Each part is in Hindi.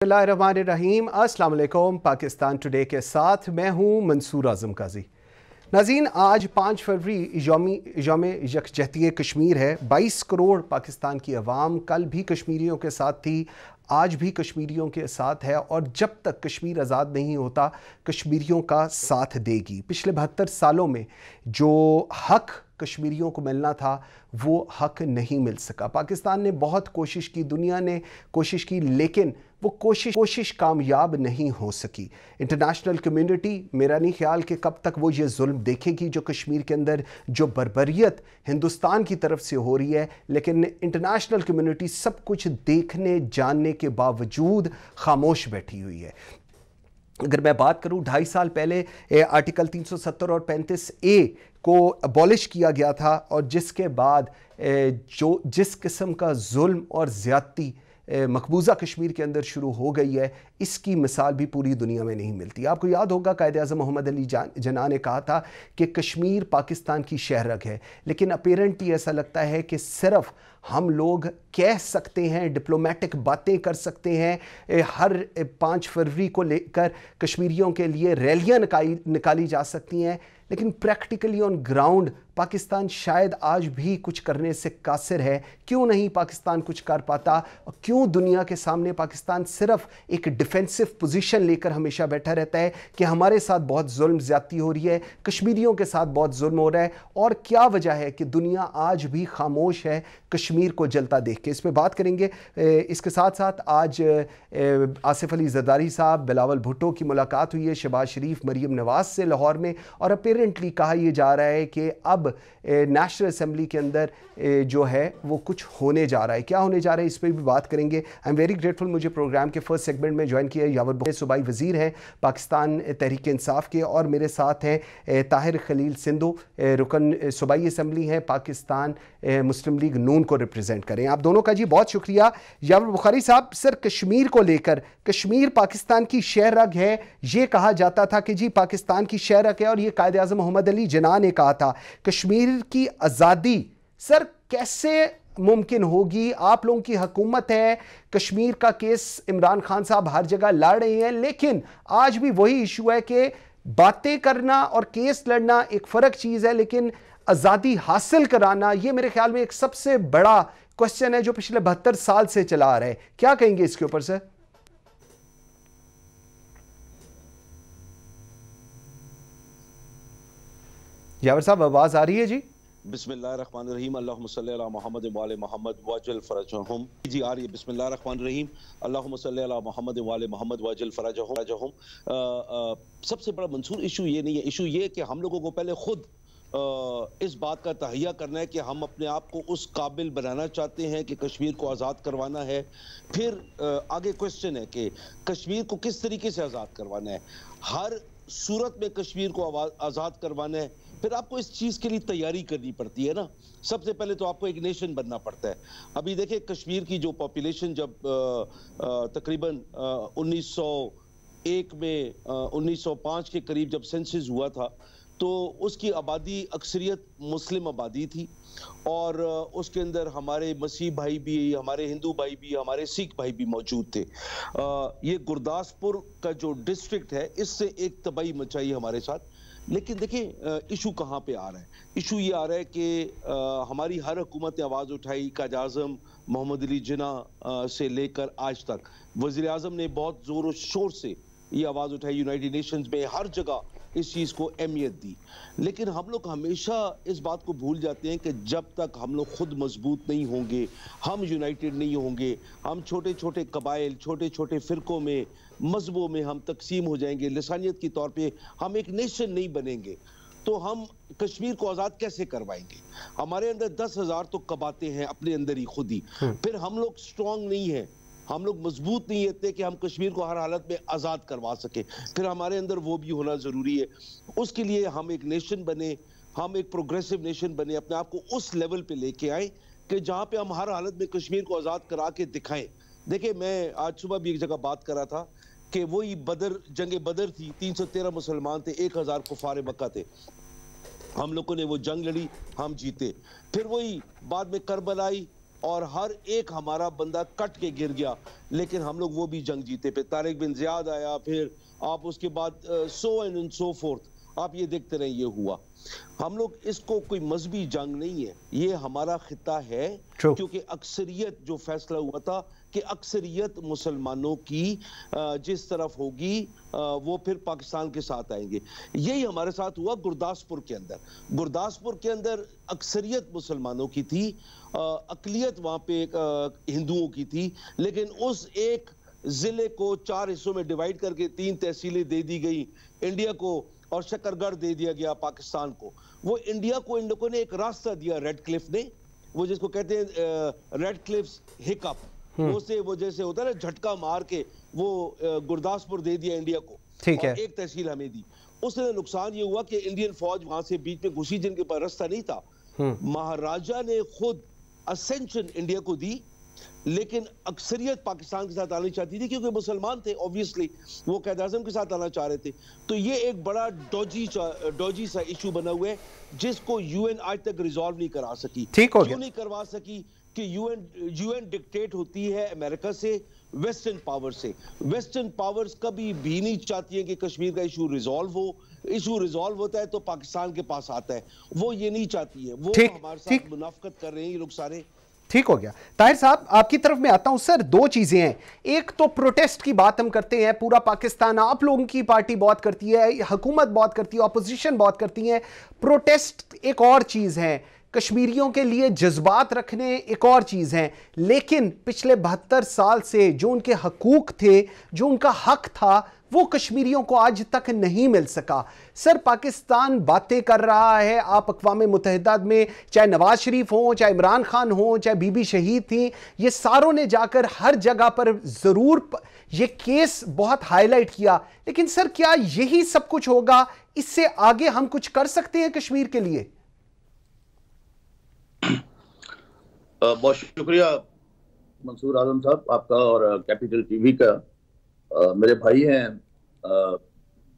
बिस्मिल्लाहिर्रहमानिर्रहीम। अस्सलाम वालेकुम। पाकिस्तान टुडे के साथ मैं हूँ मंसूर आज़म काजी। नाज़रीन, आज 5 फरवरी यौम यकजहती कश्मीर है। 22 करोड़ पाकिस्तान की आवाम कल भी कश्मीरियों के साथ थी, आज भी कश्मीरियों के साथ है और जब तक कश्मीर आज़ाद नहीं होता कश्मीरियों का साथ देगी। पिछले 72 सालों में जो हक कश्मीरियों को मिलना था वो हक नहीं मिल सका। पाकिस्तान ने बहुत कोशिश की, दुनिया ने कोशिश की, लेकिन वो कोशिश कामयाब नहीं हो सकी। इंटरनेशनल कम्युनिटी, मेरा नहीं ख्याल कि कब तक वो ये जुल्म देखेगी जो कश्मीर के अंदर जो बर्बरियत हिंदुस्तान की तरफ से हो रही है, लेकिन इंटरनेशनल कम्युनिटी सब कुछ देखने जानने के बावजूद खामोश बैठी हुई है। अगर मैं बात करूं, 2.5 साल पहले आर्टिकल 370 और 35A को अबॉलिश किया गया था और जिसके बाद जिस किस्म का जुल्म और ज़्यादती मकबूजा कश्मीर के अंदर शुरू हो गई है, इसकी मिसाल भी पूरी दुनिया में नहीं मिलती। आपको याद होगा कायद-ए-आज़म मोहम्मद अली जिन्ना ने कहा था कि कश्मीर पाकिस्तान की शहरग है, लेकिन अपीरेंटली ऐसा लगता है कि सिर्फ हम लोग कह सकते हैं, डिप्लोमेटिक बातें कर सकते हैं, हर 5 फरवरी को लेकर कश्मीरियों के लिए रैलियां निकाली जा सकती हैं, लेकिन प्रैक्टिकली ऑन ग्राउंड पाकिस्तान शायद आज भी कुछ करने से कासिर है। क्यों नहीं पाकिस्तान कुछ कर पाता? क्यों दुनिया के सामने पाकिस्तान सिर्फ एक डिफेंसिव पोजीशन लेकर हमेशा बैठा रहता है कि हमारे साथ बहुत जुल्म ज़्यादती हो रही है, कश्मीरियों के साथ बहुत जुल्म हो रहा है? और क्या वजह है कि दुनिया आज भी खामोश है कश्मीर को जलता देख के? इस पर बात करेंगे। इसके साथ साथ आज आसिफ अली जरदारी साहब, बिलावल भुट्टो की मुलाकात हुई है शहबाज शरीफ, मरीम नवाज से लाहौर में, और अपेरेंटली कहा यह जा रहा है कि अब नेशनल असेंबली के अंदर जो है वो कुछ होने जा रहा है। क्या होने जा रहा है इस पर भी बात करेंगे। आई एम वेरी ग्रेटफुल, मुझे प्रोग्राम के फर्स्ट सेगमेंट में ज्वाइन किया यावर सूबाई वजीर हैं पाकिस्तान तहरीक इंसाफ के, और मेरे साथ हैं ताहिर खलील सिंधु, रुकन सूबाई असम्बली हैं, पाकिस्तान मुस्लिम लीग नून को रिप्रेजेंट करें। आप दोनों का जी बहुत शुक्रिया। यावर बुखारी साहब, सर कश्मीर को लेकर, कश्मीर पाकिस्तान की शहरग है, ये कहा जाता था कि जी पाकिस्तान की शहरग है, और ये कायद-ए-आज़म मोहम्मद अली जिन्ना ने कहा था। कश्मीर की आज़ादी सर कैसे मुमकिन होगी? आप लोगों की हुकूमत है, कश्मीर का केस इमरान खान साहब हर जगह लड़ रहे हैं, लेकिन आज भी वही इशू है कि बातें करना और केस लड़ना एक फ़र्क चीज़ है, लेकिन आज़ादी हासिल कराना ये मेरे ख्याल में एक सबसे बड़ा क्वेश्चन है जो पिछले 72 साल से चला आ रहा है। क्या कहेंगे इसके ऊपर सर? यावर साहब आवाज आ रही है जी? बिस्मिल्लाहिर्रहमानिर्रहीम, अल्लाहुम्मा सल्ली अला मोहम्मद व आले मोहम्मद वजल फरजहुम। जी आ रही है। बिस्मिल्लाहिर्रहमानिर्रहीम, अल्लाहुम्मा सल्ली अला मोहम्मद व आले मोहम्मद वजल फरजहुम। सबसे बड़ा मंसूर इशू ये नहीं है, इशू ये कि हम लोगों को पहले खुद इस बात का तहैया करना है कि हम अपने आप को उस काबिल बनाना चाहते हैं कि कश्मीर को आज़ाद करवाना है। फिर आगे क्वेश्चन है कि कश्मीर को किस तरीके से आज़ाद करवाना है, हर सूरत में कश्मीर को आज़ाद करवाना है। फिर आपको इस चीज़ के लिए तैयारी करनी पड़ती है ना। सबसे पहले तो आपको एक नेशन बनना पड़ता है। अभी देखिए कश्मीर की जो पॉपुलेशन जब तकरीबन 1901 में 1905 के करीब जब सेंसस हुआ था तो उसकी आबादी अक्सरियत मुस्लिम आबादी थी, और उसके अंदर हमारे मसीह भाई भी, हमारे हिंदू भाई भी, हमारे सिख भाई भी मौजूद थे। ये गुरदासपुर का जो डिस्ट्रिक्ट है इससे एक तबाही मचाई हमारे साथ। लेकिन देखिए इशू कहाँ पे आ रहा है? इशू ये आ रहा है कि हमारी हर हुकूमत ने आवाज़ उठाई, कायद-ए-आज़म मोहम्मद अली जिन्ना से लेकर आज तक वज़ीर आज़म ने बहुत ज़ोर और शोर से ये आवाज़ उठाई, यूनाइटेड नेशंस में हर जगह इस चीज़ को अहमियत दी। लेकिन हम लोग हमेशा इस बात को भूल जाते हैं कि जब तक हम लोग खुद मजबूत नहीं होंगे, हम यूनाइटेड नहीं होंगे, हम छोटे छोटे कबाइल, छोटे छोटे फ़िरकों में, मजहबों में हम तकसीम हो जाएंगे, लिसानियत के तौर पे हम एक नेशन नहीं बनेंगे, तो हम कश्मीर को आज़ाद कैसे करवाएंगे? हमारे अंदर 10,000 तो कबाते हैं अपने अंदर ही खुद ही। फिर हम लोग स्ट्रॉन्ग नहीं हैं, हम लोग मजबूत नहीं होते कि हम कश्मीर को हर हालत में आज़ाद करवा सके। फिर हमारे अंदर वो भी होना ज़रूरी है। उसके लिए हम एक नेशन बने, हम एक प्रोग्रेसिव नेशन बने, अपने आप को उस लेवल पे लेके आए कि जहाँ पे हम हर हालत में कश्मीर को आज़ाद करा के दिखाएं। देखिए मैं आज सुबह भी एक जगह बात कर रहा था कि वही बदर, जंग बदर थी, 313 मुसलमान थे, 1000 कुफार मक्का थे। हम लोगों ने वो जंग लड़ी, हम जीते। फिर वही बाद में करबला आई, और हर एक हमारा बंदा कट के गिर गया, लेकिन हम लोग वो भी जंग जीते। पे तारिक बिन ज़ियाद आया, फिर आप उसके बाद सो एंड सो फोर्थ, आप ये देखते रहे ये हुआ। हम लोग इसको कोई मजहबी जंग नहीं है, ये हमारा खिता है, क्योंकि अक्सरियत जो फैसला हुआ था कि अक्सरियत मुसलमानों की जिस तरफ होगी वो फिर पाकिस्तान के साथ आएंगे। यही हमारे साथ हुआ गुरदासपुर के अंदर। गुरदासपुर के अंदर अक्सरियत मुसलमानों की थी, अकलियत वहां पे हिंदुओं की थी, लेकिन उस एक जिले को 4 हिस्सों में डिवाइड करके 3 तहसीलें दे दी गई इंडिया को, और शकरगढ़ दे दिया गया पाकिस्तान को। वो इंडिया को इन लोगों ने एक रास्ता दिया, रेड क्लिफ ने, वो जिसको कहते हैं रेड क्लिफ्स हिकअप, वो से वो जैसे होता है ना झटका मार के, वो गुरदासपुर दे दिया इंडिया को, ठीक है, एक तहसील हमें दी। उससे नुकसान ये हुआ कि इंडियन फौज वहां से बीच में घुसी, जिनके पास रास्ता नहीं था। महाराजा ने खुद असेंशन इंडिया को दी, लेकिन अक्सरियत पाकिस्तान के साथ आना चाहती थी, क्योंकि मुसलमान थे, ऑब्वियसली वो कैद आज़म के साथ आना चाह रहे थे। तो ये एक बड़ा डॉजी सा इशू बना हुआ है, जिसको यूएन आज तक रिजॉल्व नहीं करा सकी। क्यों नहीं करवा सकी? कि यूएन डिक्टेट होती है अमेरिका से, वेस्टर्न पावर से। वेस्टर्न पावर्स कभी भी नहीं चाहती है कि कश्मीर का इशू रिजॉल्व हो। इशू रिजॉल्व होता है तो पाकिस्तान के पास आता है, वो ये नहीं चाहती है। वो हमारे साथ मुनाफकत कर रहे हैं ये लोग सारे। ठीक हो गया। ताहिर साहब, आपकी तरफ में आता हूं सर। 2 चीजें हैं, एक तो प्रोटेस्ट की बात हम करते हैं, पूरा पाकिस्तान, आप लोगों की पार्टी बहुत करती है, हुकूमत बहुत करती है, ऑपोजिशन बहुत करती है। प्रोटेस्ट एक और चीज है, कश्मीरियों के लिए जज्बात रखने एक और चीज है। लेकिन पिछले 72 साल से जो उनके हकूक थे, जो उनका हक था, वो कश्मीरियों को आज तक नहीं मिल सका। सर, पाकिस्तान बातें कर रहा है, आप अक़वाम मुत्तहिदा में चाहे नवाज शरीफ हो, चाहे इमरान खान हो, चाहे बीबी शहीद थी, ये सारों ने जाकर हर जगह पर जरूर ये केस बहुत हाईलाइट किया। लेकिन सर, क्या यही सब कुछ होगा? इससे आगे हम कुछ कर सकते हैं कश्मीर के लिए? बहुत शुक्रिया मंसूर आजम साहब आपका और कैपिटल टीवी का। मेरे भाई हैं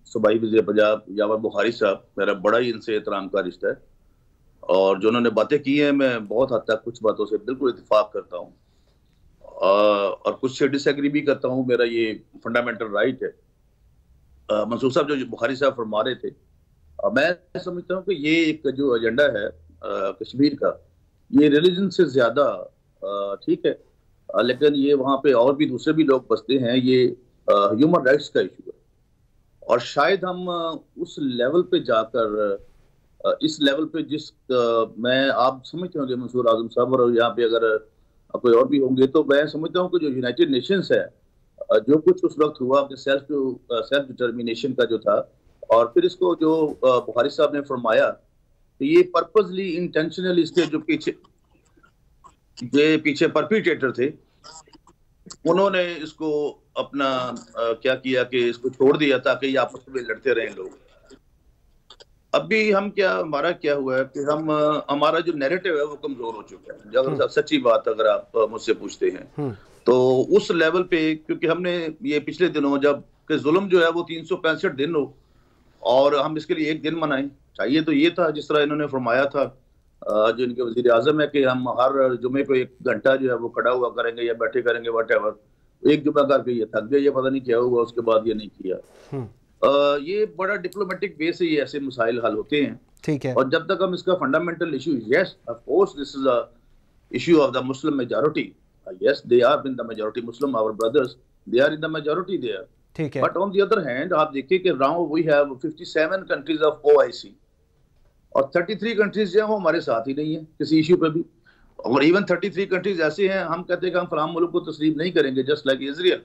सूबाई वज़ीर पंजाब यावर बुखारी साहब, मेरा बड़ा ही इनसे एहतराम का रिश्ता है, और जो उन्होंने बातें की हैं मैं बहुत हद तक कुछ बातों से बिल्कुल इत्तेफाक करता हूँ, और कुछ से डिसएग्री भी करता हूँ। मेरा ये फंडामेंटल राइट है। मंसूर साहब जो बुखारी साहब फरमा रहे थे, मैं समझता हूँ कि ये एक जो एजेंडा है कश्मीर का, ये रिलीजन से ज्यादा ठीक है, लेकिन ये वहाँ पे और भी दूसरे भी लोग बसते हैं, ये ह्यूमन राइट्स का इशू है। और शायद हम उस लेवल पे जाकर इस लेवल पे मैं आप समझते होंगे मंसूर आजम साहब, और यहाँ पे अगर कोई और भी होंगे, तो मैं समझता हूँ कि जो यूनाइटेड नेशंस है, जो कुछ उस वक्त हुआ कि सेल्फ डिटर्मिनेशन का जो था, और फिर इसको जो बुखारी साहब ने फरमाया, तो ये पर्पसली इंटेंशनली इसके जो पीछे परपिटेटर थे, उन्होंने इसको अपना क्या किया कि इसको छोड़ दिया ताकि ये आपस में लड़ते रहे लोग। अभी हमारा क्या हुआ है कि हमारा जो नैरेटिव है वो कमजोर हो चुका है। अगर सच्ची बात अगर आप मुझसे पूछते हैं तो उस लेवल पे, क्योंकि हमने ये पिछले दिनों जब कि जुल्म जो है वो 365 दिन हो और हम इसके लिए एक दिन मनाएं, चाहिए तो ये था जिस तरह इन्होंने फरमाया था जो इनके वजीर आजम है कि हम हर जुमे को 1 घंटा जो है वो खड़ा हुआ करेंगे या बैठे करेंगे, व्हाटएवर। एक जुमा करके ये थक गए, ये पता नहीं क्या हुआ, उसके बाद ये नहीं किया। ये बड़ा डिप्लोमेटिक वे से ये ऐसे मसाइल हल होते हैं, ठीक है। और जब तक हम इसका fundamental issue, yes of course this is a issue of the Muslim majority, yes they are in the majority, Muslim our brothers they are in the majority there, ठीक है। But on the other hand आप देखिए कि now we have 57 countries of OIC, और 33 कंट्रीज जो है वो हमारे साथ ही नहीं है किसी इशू पे भी। और इवन 33 कंट्रीज ऐसे हैं, हम कहते हैं कि हम फलां मुल्क को तस्लीम नहीं करेंगे, जस्ट लाइक इजराइल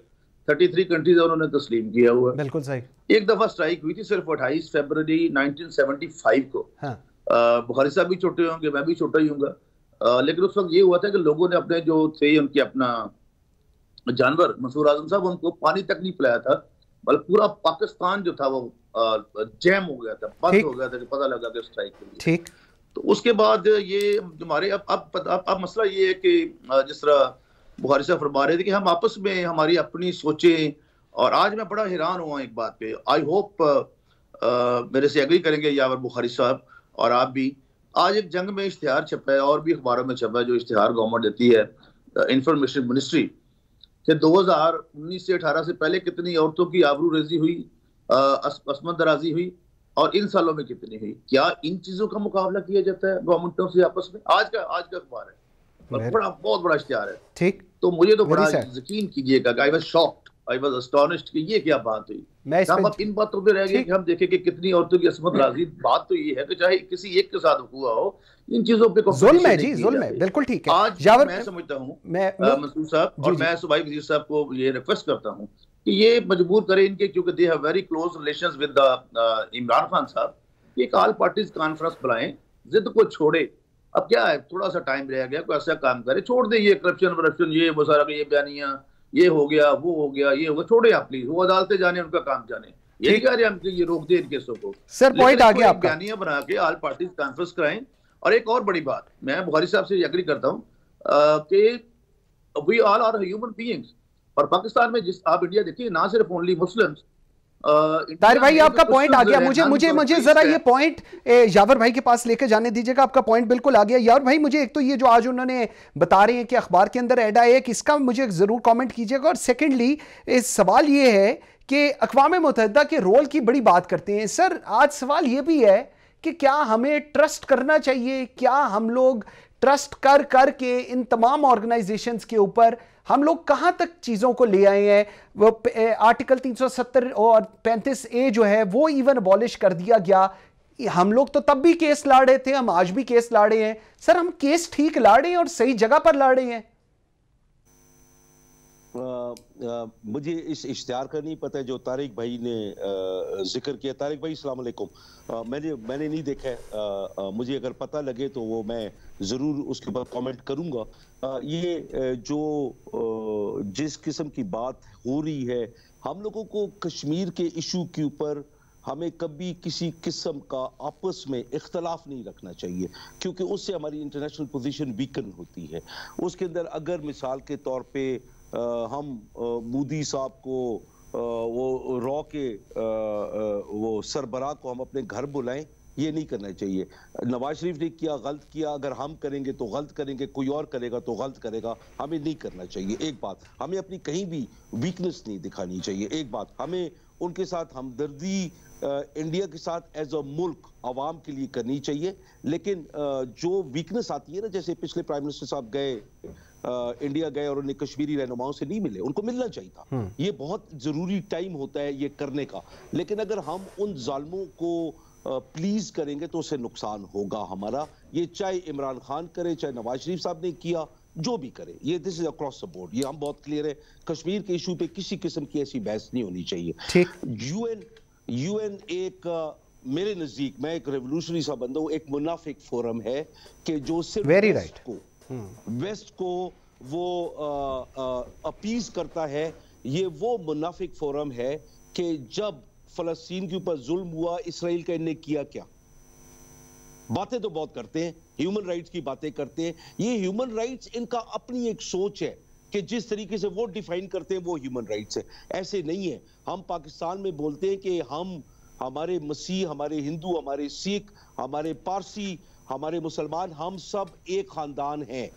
33 कंट्रीज उन्होंने तस्लीम किया हुआ है। बिल्कुल सही। एक दफा स्ट्राइक हुई थी सिर्फ 28 फरवरी 1975 को। हाँ। बुखारी साहब भी छोटे होंगे, मैं भी छोटा ही हूँ, लेकिन उस वक्त ये हुआ था कि लोगों ने अपने जो थे उनके अपना जानवर, मंसूर आजम साहब, उनको पानी तक नहीं पिलाया था, बल्कि पूरा पाकिस्तान जो था वो जैम हो गया था, बंद हो गया था, पता लगा कि स्ट्राइक के लिए। ठीक। तो उसके बाद ये हमारे अब मसला ये है कि जिस तरह बुखारी साहब फरमा रहे थे कि हम आपस में हमारी अपनी सोचें, और आज मैं बड़ा हैरान हुआ एक बात पे, आई होप मेरे से एग्री करेंगे यावर बुखारी साहब और आप भी, आज एक जंग में इश्तिहार छपा है और भी अखबारों में छपा है, जो इश्तिहार गवर्नमेंट देती है इंफॉर्मेशन मिनिस्ट्री कि 2019 से 18 से पहले कितनी औरतों की आबरू रेजी हुई, असमत दराजी हुई और इन सालों में कितनी हुई। क्या इन चीजों का मुकाबला किया जाता है गवर्नमेंटों से आपस में? आज का अखबार है और बहुत बड़ा इश्तिहार है। ठीक, तो मुझे तो बड़ा यकीन कीजिएगा, I was shocked, I was astonished कि ये क्या बात हुई। हम अब इन बातों पे रह गए कि हम देखें कि कितनी औरतों की असमत राजी। बात तो ये है कि चाहे किसी एक के साथ हुआ हो, इन चीजों पे जुल्म है जी, जुल्म है, बिल्कुल ठीक है। आज मैं समझता हूँ मंसूर साहब और मैं सुबाई वजीर साहब को ये रिक्वेस्ट करता हूँ कि ये मजबूर करें इनके, क्योंकि they have very close relations with Imran Khan साहब, कि एक ऑल पार्टीज कॉन्फ्रेंस बुलाएं, जिद को छोड़े। अब क्या है, थोड़ा सा टाइम रह गया, कोई ऐसा काम करे, छोड़ दे ये करप्शन ये वो सारा, ये बयानियां, ये हो गया वो हो गया ये हो गया, छोड़े आप प्लीज, वो अदालतें जाने, उनका काम जाने। ये नहीं कह रहे हम कि ये रोक दे इन केसों को। सर पॉइंट आ गया आपका। बयानियां बना के ऑल पार्टीज कॉन्फ्रेंस कराएं। और एक और बड़ी बात, मैं बुखारी साहब से एग्री करता हूँ कि we all are human beings. और पाकिस्तान में जिस आप इंडिया देखिए, ना सिर्फ ओनली मुस्लिम्स। तारिक भाई आपका पॉइंट आ गया। मुझे जरा ये पॉइंट यावर भाई के पास लेकर जाने दीजिएगा। आपका पॉइंट बिल्कुल आ गया यावर भाई। मुझे एक तो ये जो आज उन्होंने बता रहे हैं कि अखबार के अंदर ऐड आया है, इसका मुझे जरूर कमेंट कीजिएगा। और सेकेंडली सवाल ये है कि अक़वाम मुत्तहिदा के रोल की बड़ी बात करते हैं सर। आज सवाल ये भी है कि क्या हमें ट्रस्ट करना चाहिए, क्या हम लोग ट्रस्ट कर के इन तमाम ऑर्गेनाइजेशंस के ऊपर हम लोग कहां तक चीजों को ले आए हैं। वो आर्टिकल 370 और 35A जो है वो इवन अबॉलिश कर दिया गया। हम लोग तो तब भी केस लड़ रहे थे, हम आज भी केस लड़े हैं सर। हम केस ठीक लड़े हैं और सही जगह पर लड़े हैं। मुझे इस इश्तिहार का नहीं पता है जो तारिक भाई ने जिक्र किया। तारिक भाई अस्सलाम वालेकुम। मैंने नहीं देखा है, मुझे अगर पता लगे तो वो मैं ज़रूर उसके ऊपर कमेंट करूंगा। ये जो जिस किस्म की बात हो रही है, हम लोगों को कश्मीर के इशू के ऊपर हमें कभी किसी किस्म का आपस में इख्तलाफ नहीं रखना चाहिए, क्योंकि उससे हमारी इंटरनेशनल पोजीशन वीकन होती है। उसके अंदर अगर मिसाल के तौर पे हम मोदी साहब को वो रॉ के वो सरबराह को हम अपने घर बुलाएं, ये नहीं करना चाहिए। नवाज शरीफ ने किया, गलत किया, अगर हम करेंगे तो गलत करेंगे, कोई और करेगा तो गलत करेगा, हमें नहीं करना चाहिए। एक बात, हमें अपनी कहीं भी वीकनेस नहीं दिखानी चाहिए। एक बात, हमें उनके साथ हमदर्दी इंडिया के साथ एज अ मुल्क आवाम के लिए करनी चाहिए। लेकिन जो वीकनेस आती है ना, जैसे पिछले प्राइम मिनिस्टर साहब गए इंडिया गए और उन्हें कश्मीरी रहनुमाओं से नहीं मिले, उनको मिलना चाहिए था। ये बहुत जरूरी टाइम होता है ये करने का। लेकिन अगर हम उन जालिमों को प्लीज करेंगे तो उससे नुकसान होगा हमारा। ये चाहे इमरान खान करे, चाहे नवाज शरीफ साहब ने किया, जो भी करे, ये this is across the board. ये हम बहुत क्लियर है, कश्मीर के इशू पे किसी किस्म की ऐसी बहस नहीं होनी चाहिए। यूएन एक मेरे नजदीक, मैं एक रेवोल्यूशनरी सा बंदा हूं, एक मुनाफिक फोरम है कि जो सिर्फ वेस्ट को वो अपीज करता है। ये वो मुनाफिक फोरम है कि जब फलस्तीन के ऊपर जुल्म हुआ, इसराइल का इन्हें किया क्या? बातें तो बहुत करते हैं, ह्यूमन राइट्स की बातें करते हैं। ये ह्यूमन राइट्स इनका अपनी एक सोच है कि जिस तरीके से वो डिफाइन करते हैं वो ह्यूमन राइट्स है। ऐसे नहीं है। हम पाकिस्तान में बोलते हैं कि हम, हमारे मसीह, हमारे हिंदू, हमारे सिख, हमारे पारसी, हमारे मुसलमान, हम सब एक खानदान हैं।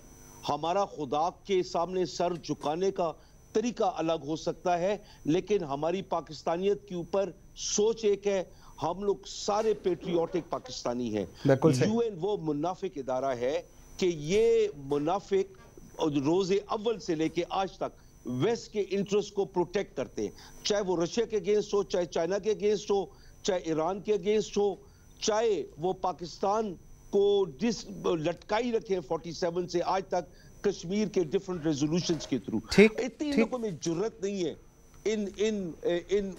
हमारा खुदा के सामने सर झुकाने का तरीका अलग हो सकता है, लेकिन हमारी पाकिस्तानियत के ऊपर सोच एक है। हम लोग सारे पेट्रियोटिक पाकिस्तानी हैं। यूएन वो मुनाफिक इदारा है कि ये मुनाफिक रोजे अव्वल से लेके आज तक वेस्ट के इंटरेस्ट को प्रोटेक्ट करते हैं, चाहे वो रशिया के अगेंस्ट हो, चाहे चाइना के अगेंस्ट हो, चाहे ईरान के अगेंस्ट हो, चाहे वो पाकिस्तान को लटकाई रखे 47 से आज तक कश्मीर के डिफरेंट रेजोल्यूशंस के थ्रू। इतनी लोगों में जुर्रत नहीं है। इन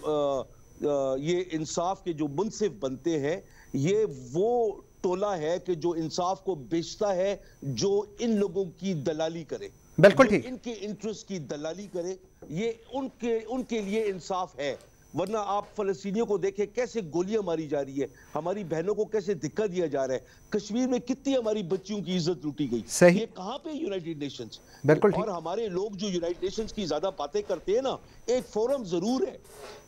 ये इंसाफ के जो मुंसिफ बनते हैं, ये वो टोला है कि जो इंसाफ को बेचता है, जो इन लोगों की दलाली करे, बिल्कुल ठीक, इनके इंटरेस्ट की दलाली करे, ये उनके लिए इंसाफ है। वरना आप फलस्तीनियों को देखें कैसे गोलियां मारी जा रही है, हमारी बहनों को कैसे धक्का दिया जा रहा है, कश्मीर में कितनी हमारी बच्चियों की इज्जत लूटी गई। सही। ये कहां पे यूनाइटेड नेशंस? बिल्कुल। और हमारे लोग जो यूनाइटेड नेशंस की ज्यादा बातें करते हैं ना, एक फोरम जरूर है,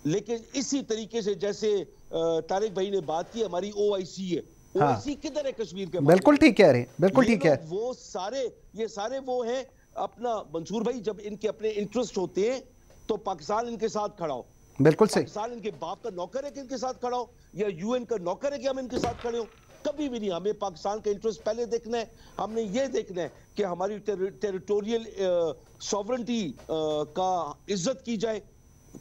लेकिन इसी तरीके से जैसे तारिक भाई ने बात की, हमारी OIC है, ओवैसी किधर है कश्मीर के? बिल्कुल ठीक कह रहे हैं, बिल्कुल ठीक है। वो सारे ये सारे वो हैं अपना मंसूर भाई, जब इनके अपने इंटरेस्ट होते हैं तो पाकिस्तान इनके साथ खड़ा हो। बिल्कुल सही। पाकिस्तान इनके बाप का नौकर है कि इनके साथ खड़ा हो, या यूएन का नौकर है कि हम इनके साथ खड़े हो? कभी भी नहीं। हमें पाकिस्तान का इंटरेस्ट पहले देखना है। हमने ये देखना है कि हमारी टेरिटोरियल सॉवरेंटी का इज्जत की जाए।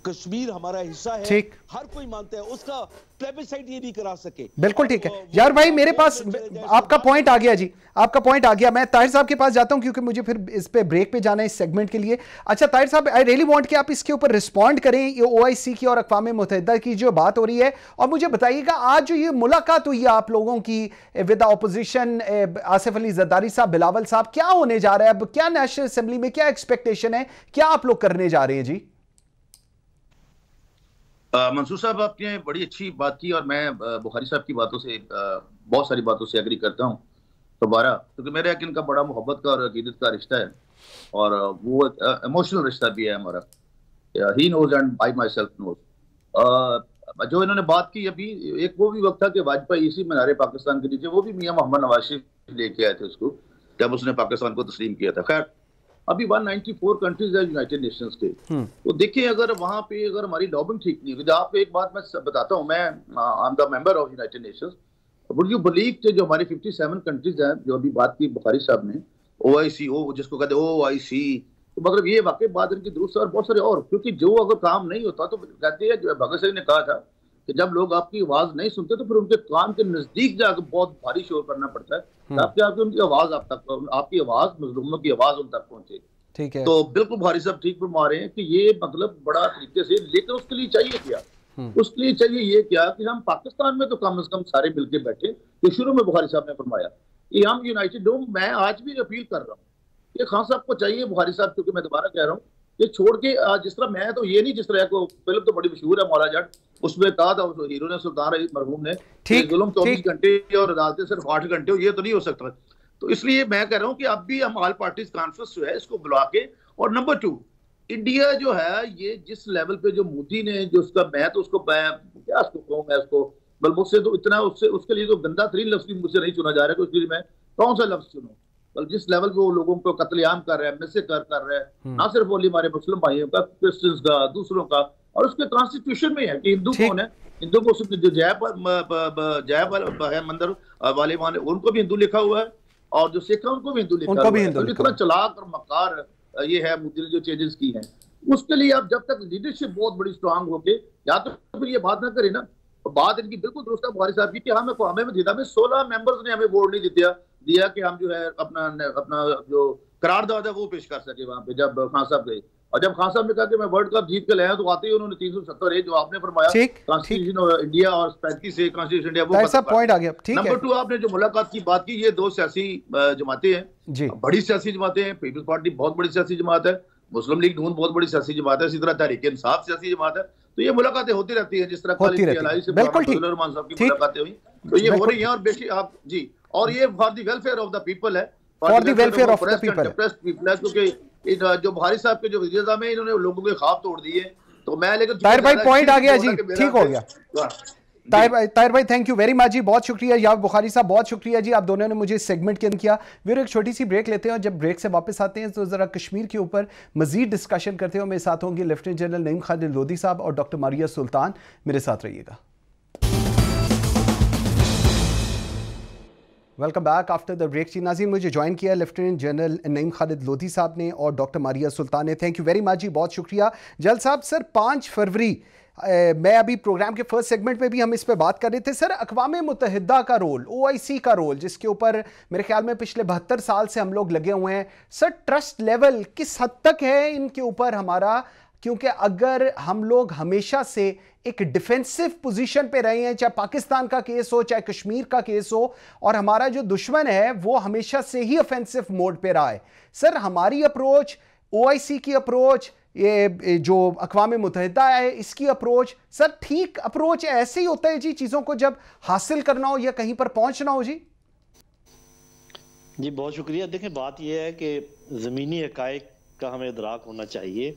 कश्मीर हमारा हिस्सा है, ठीक, हर कोई मानता है। उसका प्लेबिसाइट ये नहीं करा सके। बिल्कुल ठीक है यार भाई, मेरे पास आपका पॉइंट आ गया जी, आपका पॉइंट आ गया। मैं ताहिर साहब के पास जाता हूं क्योंकि मुझे फिर इस पे ब्रेक पे जाना है इस सेगमेंट के लिए। अच्छा ताहिर साहब, आई रियली वांट कि आप इसके ऊपर रिस्पॉन्ड करें, ये ओआईसी की और अक़वाम मुत्तहिदा की जो बात हो रही है। और मुझे बताइएगा आज जो ये मुलाकात हुई है आप लोगों की विद ऑपोजिशन, आसिफ अली जरदारी साहब, बिलावल साहब, क्या होने जा रहा है अब? क्या नेशनल असेंबली में क्या एक्सपेक्टेशन है, क्या आप लोग करने जा रहे हैं जी? मंसूर साहब, आपने बड़ी अच्छी बात की और मैं बुखारी साहब की बातों से बहुत सारी बातों से एग्री करता हूँ दोबारा, क्योंकि मेरे यकीन का बड़ा मोहब्बत का और अकीदत का रिश्ता है और वो इमोशनल रिश्ता भी है हमारा। He knows and I myself knows. जो इन्होंने बात की अभी, एक वो भी वक्त था कि वाजपेयी इसी मीनारे पाकिस्तान के नीचे, वो भी मियां मोहम्मद नवाज शरीफ लेके आए थे उसको जब उसने पाकिस्तान को तस्लीम किया था। खैर अभी 194 कंट्रीज है यूनाइटेड नेशंस के, तो देखिए अगर वहां पे अगर हमारी लॉबिंग ठीक नहीं होगी। आपको एक बात मैं बताता हूँ, मैं I am the member of United Nations. Would you believe कि जो हमारी 57 कंट्रीज हैं, जो अभी बात की बुखारी साहब ने, ओआईसी जिसको कहते हैं ओआईसी, तो मतलब ये वाकई बात इनकी दुरुस्त है और बहुत सारे और, क्योंकि जो अगर काम नहीं होता तो कहते हैं, भगत सिंह ने कहा था कि जब लोग आपकी आवाज नहीं सुनते तो फिर उनके कान के नजदीक जाकर बहुत भारी शोर करना पड़ता है ताकि उनकी आवाज आप तक, आपकी आवाज, मजलूमों की आवाज उन तक पहुंचे। ठीक है, तो बिल्कुल भारी साहब ठीक फरमा रहे हैं कि ये मतलब बड़ा तरीके से, लेकिन उसके लिए चाहिए क्या? उसके लिए चाहिए ये क्या कि हम पाकिस्तान में तो कम से कम सारे मिलके बैठे, तो शुरू में बुखारी साहब ने फरमाया कि हम यूनाइटेड हो। मैं आज भी अपील कर रहा हूँ कि खान साहब को चाहिए, बुखारी साहब, क्योंकि मैं दोबारा कह रहा हूँ, ये छोड़ के जिस तरह मैं तो ये नहीं, जिस तरह को फिल्म तो बड़ी मशहूर है मौला जट, उसमें कहा था हीरो ने, सुल्तान मरहूम ने, जुल्म 24 घंटे और अदालतें सिर्फ 8 घंटे हो, ये तो नहीं हो सकता। तो इसलिए मैं कह रहा हूँ कि अब भी हम ऑल पार्टीज कॉन्फ्रेंस जो है इसको बुला के, और नंबर 2 इंडिया जो है, ये जिस लेवल पे जो मोदी ने जो उसका, मैं तो उसको क्या उसको कहूँ, मैं उसको बल मुझसे तो इतना उसके लिए तो गंदा तरीन लफ्ज भी मुझसे नहीं चुना जा रहा है, उसके लिए मैं कौन सा लफ्ज चुनूं? बल जिस लेवल पे वो लोगों को कत्लेआम कर रहा है, मिसे कर रहा है, ना सिर्फ ओनली हमारे मुस्लिम भाइयों का, क्रिश्चियंस का, दूसरों का, और उसके कॉन्स्टिट्यूशन में है कि हिंदू कौन है, हिंदू को जो जय है मंदिर वाले माने उनको भी हिंदू लिखा हुआ है, और जो सिख है उनको भी हिंदू लिखा हुआ है। तो इतना चलाक और मकार ये है मोदी ने जो चेंजेस की हैं, उसके लिए अब जब तक लीडरशिप बहुत बड़ी स्ट्रांग होके, या तो फिर ये बात ना करे ना, बात इनकी बिल्कुल दुरुस्त है बुखारी साहब की कि हमें 16 मेंबर्स ने हमें वोट नहीं दिया कि हम जो है अपना जो करारदाद है वो पेश कर सके वहां पे, जब खान साहब गए। और जब खान साहब ने कहा कि मैं वर्ल्ड कप जीत के लाया, तो आते ही उन्होंने 370 जो आपने फरमाया कॉन्स्टिट्यूशन इंडिया और 35 से कॉन्स्टिट्यूशन इंडिया, वो पॉइंट आ गया। ठीक है। नंबर 2 आपने जो मुलाकात की बात की, ये 2 सियासी जमातें हैं, बड़ी सियासी जमातें हैं। पीपल्स पार्टी बहुत बड़ी सियासी जमात है, मुस्लिम लीग नून बहुत बड़ी सियासी जमात है, इसी तरह तहरीक इंसाफ सियासी जमात है। तो ये मुलाकातें होती रहती है, जिस तरह कल रहमान साहब की मुलाकातें हुई, तो ये हो रही है। और बेशक आप जी, और ये for the welfare of the people है, for the welfare of the people है, क्योंकि जो बुखारी साहब के जो वज़ीर-ए-आज़म है, इन्होंने लोगों के ख्वाब तोड़ दिए। तो मैं लेकिन ताहिर भाई पॉइंट आ गया जी, ठीक हो गया। ताहिर भाई थैंक यू वेरी मच जी, बहुत शुक्रिया। याब बुखारी साहब बहुत शुक्रिया जी, आप दोनों ने मुझे इस सेगमेंट के अंदर किया। फिर एक छोटी सी ब्रेक लेते हैं और जब ब्रेक से वापस आते हैं तो ज़रा कश्मीर के ऊपर मजीद डिस्कशन करते हैं। मेरे साथ होंगे लेफ्टिनेंट जनरल नईम खालिद लोधी साहब और डॉक्टर मारिया सुल्तान। मेरे साथ रहिएगा। Welcome back after the break. जी नाज़रीन, मुझे ज्वाइन किया लेफ्टिनेंट जनरल नईम खालिद लोधी साहब ने और डॉक्टर मारिया सुल्तान ने। थैंक यू वेरी मच जी, बहुत शुक्रिया। जल साहब, सर 5 फरवरी मैं अभी प्रोग्राम के फर्स्ट सेगमेंट में भी हम इस पे बात कर रहे थे सर, अक़वाम मुत्तहिदा का रोल, ओआईसी का रोल, जिसके ऊपर मेरे ख्याल में पिछले 72 साल से हम लोग लगे हुए हैं। सर ट्रस्ट लेवल किस हद तक है इनके ऊपर हमारा? क्योंकि अगर हम लोग हमेशा से एक डिफेंसिव पोजीशन पे रहे हैं, चाहे पाकिस्तान का केस हो चाहे कश्मीर का केस हो, और हमारा जो दुश्मन है वो हमेशा से ही ऑफेंसिव मोड पे रहा है, सर हमारी अप्रोच, ओआईसी की अप्रोच, ये जो अक़वाम मुत्तहिदा है इसकी अप्रोच, सर ठीक अप्रोच ऐसे ही होता है जी चीज़ों को जब हासिल करना हो या कहीं पर पहुंचना हो? जी बहुत शुक्रिया। देखें बात यह है कि ज़मीनी हक़ाइक़ का हमें इदराक होना चाहिए।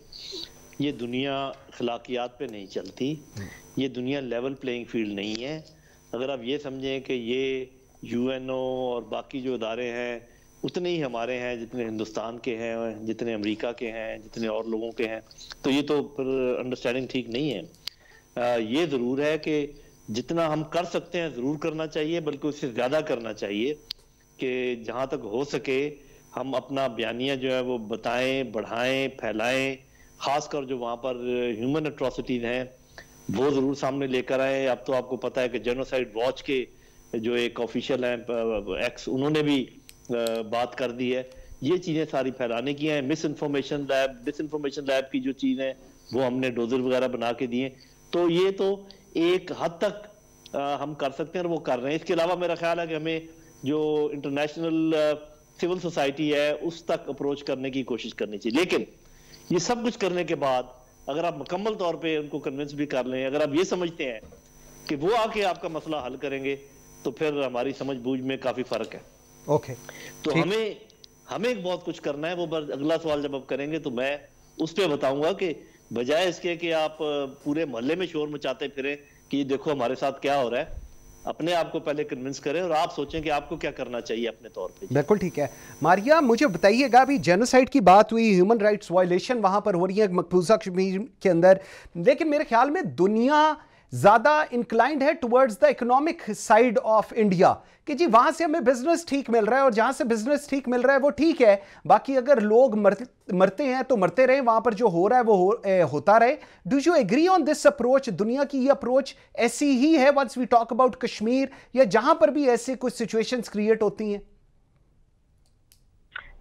ये दुनिया अखलाकियात पे नहीं चलती, ये दुनिया लेवल प्लेइंग फील्ड नहीं है। अगर आप ये समझें कि ये यूएनओ और बाकी जो इदारे हैं उतने ही हमारे हैं जितने हिंदुस्तान के हैं, जितने अमेरिका के हैं, जितने और लोगों के हैं। तो ये तो फिर अंडरस्टैंडिंग ठीक नहीं है। ये ज़रूर है कि जितना हम कर सकते हैं ज़रूर करना चाहिए, बल्कि उससे ज़्यादा करना चाहिए कि जहाँ तक हो सके हम अपना बयानिया जो है वो बताएं, बढ़ाएं, फैलाएं। खासकर जो वहाँ पर ह्यूमन एट्रोसिटीज हैं वो ज़रूर सामने लेकर आए। अब तो आपको पता है कि जेनोसाइड वॉच के जो एक ऑफिशियल हैं एक्स, उन्होंने भी बात कर दी है। ये चीज़ें सारी फैलाने की हैं। Miss information lab, disinformation lab की जो चीज़ है वो हमने डोजर वगैरह बना के दिए। तो ये तो एक हद तक हम कर सकते हैं और वो कर रहे हैं। इसके अलावा मेरा ख्याल है कि हमें जो इंटरनेशनल सिविल सोसाइटी है उस तक अप्रोच करने की कोशिश करनी चाहिए। लेकिन ये सब कुछ करने के बाद अगर आप मुकम्मल तौर पे उनको कन्विंस भी कर लें, अगर आप ये समझते हैं कि वो आके आपका मसला हल करेंगे, तो फिर हमारी समझ बूझ में काफी फर्क है। ओके, तो हमें बहुत कुछ करना है। वो अगला सवाल जब आप करेंगे तो मैं उस पर बताऊंगा कि बजाय इसके कि आप पूरे मोहल्ले में शोर मचाते फिरें कि देखो हमारे साथ क्या हो रहा है, अपने आप को पहले कन्विंस करें और आप सोचें कि आपको क्या करना चाहिए अपने तौर पे। बिल्कुल ठीक है। मारिया, मुझे बताइएगा, अभी जेनोसाइड की बात हुई, ह्यूमन राइट्स वायलेशन वहां पर हो रही है मकबूजा कश्मीर के अंदर, लेकिन मेरे ख्याल में दुनिया ज्यादा इंक्लाइंड है towards the economic side of India कि जी वहां से हमें बिजनेस ठीक मिल रहा है और जहां से बिजनेस ठीक मिल रहा है वो ठीक है, बाकी अगर लोग मरते हैं तो मरते रहे, वहां पर जो हो रहा है वो होता रहे। Do you agree on this approach? दुनिया की ये अप्रोच ऐसी ही है once we talk about Kashmir, या जहां पर भी ऐसे कुछ सिचुएशंस क्रिएट होती हैं?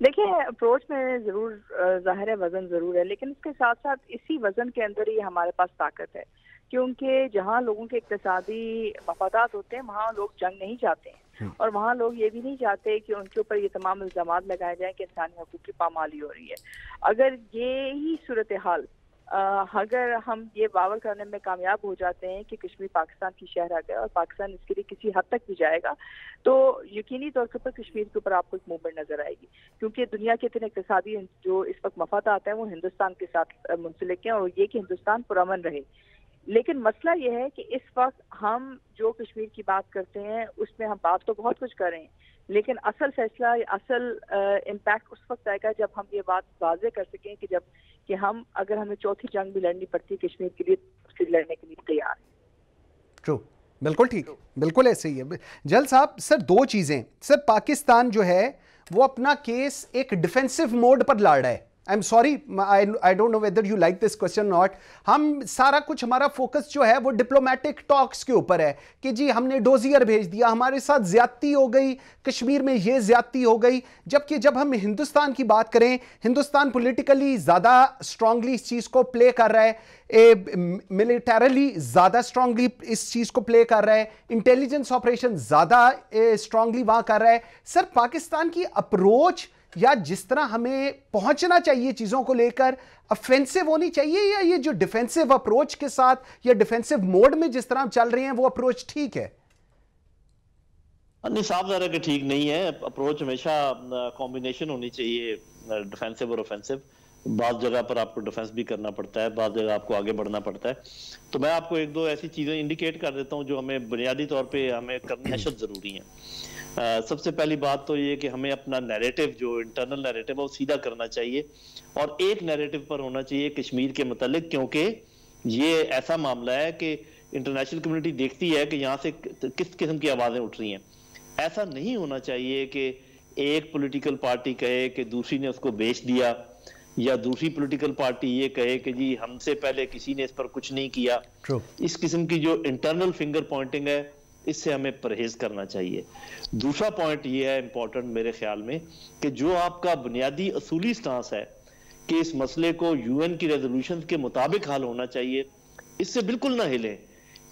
देखिए, अप्रोच में जरूर जाहिर है वजन जरूर है, लेकिन उसके साथ साथ इसी वजन के अंदर ही हमारे पास ताकत है, क्योंकि जहाँ लोगों के इक्तिसादी मफादात होते हैं वहाँ लोग जंग नहीं चाहते हैं, और वहाँ लोग ये भी नहीं चाहते कि उनके ऊपर ये तमाम इल्जाम लगाए जाएं कि इंसानी हकूक़ की पामाली हो रही है। अगर ये ही सूरत हाल अगर हम ये बावर करने में कामयाब हो जाते हैं कि कश्मीर पाकिस्तान की शहर है और पाकिस्तान इसके लिए किसी हद तक भी जाएगा, तो यकीनी तौर पर कश्मीर के ऊपर आपको एक मूवमेंट नजर आएगी, क्योंकि दुनिया के इतने इक्तिसादी जो इस वक्त मफादात हैं वो हिंदुस्तान के साथ मुंसलिक हैं, और ये कि हिंदुस्तान पुरअमन रहे। लेकिन मसला यह है कि इस वक्त हम जो कश्मीर की बात करते हैं उसमें हम बात तो बहुत कुछ कर रहे हैं, लेकिन असल फैसला, असल इम्पैक्ट उस वक्त आएगा जब हम ये बात वाज़े कर सकें कि हम अगर हमें चौथी जंग भी लड़नी पड़ती है कश्मीर के लिए, फिर लड़ने के लिए तैयार है। ट्रू, बिल्कुल ठीक, बिल्कुल ऐसे ही है। जल साहब, सर दो चीजें, सर पाकिस्तान जो है वो अपना केस एक डिफेंसिव मोड पर लड़ रहा है। I am sorry, I don't know whether you like this question not. हम सारा कुछ, हमारा फोकस जो है वो डिप्लोमेटिक टॉक्स के ऊपर है कि जी हमने डोजियर भेज दिया, हमारे साथ ज्यादती हो गई, कश्मीर में ये ज्यादती हो गई। जबकि जब हम हिंदुस्तान की बात करें, हिंदुस्तान पॉलिटिकली ज्यादा स्ट्रांगली इस चीज को प्ले कर रहा है, मिलिटरली ज्यादा स्ट्रांगली इस चीज को प्ले कर रहा है, इंटेलिजेंस ऑपरेशन ज्यादा स्ट्रांगली वहां कर रहा है। सर पाकिस्तान की अप्रोच या जिस तरह हमें पहुंचना चाहिए चीजों को लेकर, ऑफेंसिव होनी चाहिए, या ये जो डिफेंसिव अप्रोच के साथ या डिफेंसिव मोड में जिस तरह हम चल रहे हैं वो अप्रोच ठीक है? नहीं, साफ ज़ाहिर है कि ठीक नहीं है। अप्रोच हमेशा कॉम्बिनेशन होनी चाहिए, डिफेंसिव और ऑफेंसिव। बाज़ जगह पर आपको डिफेंस भी करना पड़ता है, बाज़ जगह आपको आगे बढ़ना पड़ता है। तो मैं आपको एक दो ऐसी चीज़ें इंडिकेट कर देता हूँ जो हमें बुनियादी तौर पे हमें करनी अशद ज़रूरी है। सबसे पहली बात तो ये कि हमें अपना नैरेटिव, जो इंटरनल नैरेटिव है, वो सीधा करना चाहिए और एक नैरेटिव पर होना चाहिए कश्मीर के मुतालिक, क्योंकि ये ऐसा मामला है कि इंटरनेशनल कम्युनिटी देखती है कि यहाँ से किस किस्म की आवाज़ें उठ रही हैं। ऐसा नहीं होना चाहिए कि एक पॉलिटिकल पार्टी कहे कि दूसरी ने उसको बेच दिया, या दूसरी पॉलिटिकल पार्टी ये कहे कि जी हमसे पहले किसी ने इस पर कुछ नहीं किया। इस किस्म की जो इंटरनल फिंगर पॉइंटिंग है, इससे हमें परहेज करना चाहिए। दूसरा पॉइंट ये है इंपॉर्टेंट मेरे ख्याल में, कि जो आपका बुनियादी असूली स्टांस है कि इस मसले को यूएन की रेजोल्यूशन के मुताबिक हल होना चाहिए, इससे बिल्कुल ना हिलें।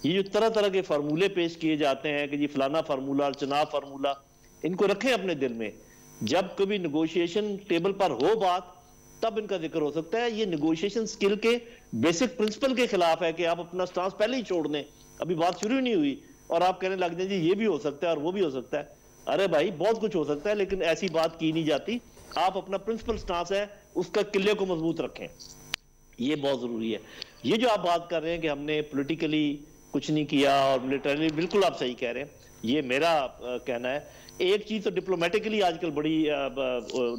ये जो तरह तरह के फार्मूले पेश किए जाते हैं कि जी फलाना फार्मूला, चुनाव फार्मूला, इनको रखें अपने दिल में। जब कभी नेगोशिएशन टेबल पर हो बात, तब इनका जिक्र हो सकता है। ये नेगोशिएशन स्किल के बेसिक प्रिंसिपल के खिलाफ है कि आप अपना स्टांस पहले ही छोड़ दें, अभी बात शुरू ही नहीं हुई और आप कहने लग जाए जी ये भी हो सकता है और वो भी हो सकता है। अरे भाई, बहुत कुछ हो सकता है, लेकिन ऐसी बात की नहीं जाती। आप अपना प्रिंसिपल स्टांस है उसका किले को मजबूत रखें, ये बहुत जरूरी है। ये जो आप बात कर रहे हैं कि हमने पॉलिटिकली कुछ नहीं किया और मिलिटरी, बिल्कुल आप सही कह रहे हैं। ये मेरा कहना है। एक चीज तो डिप्लोमेटिकली आजकल बड़ी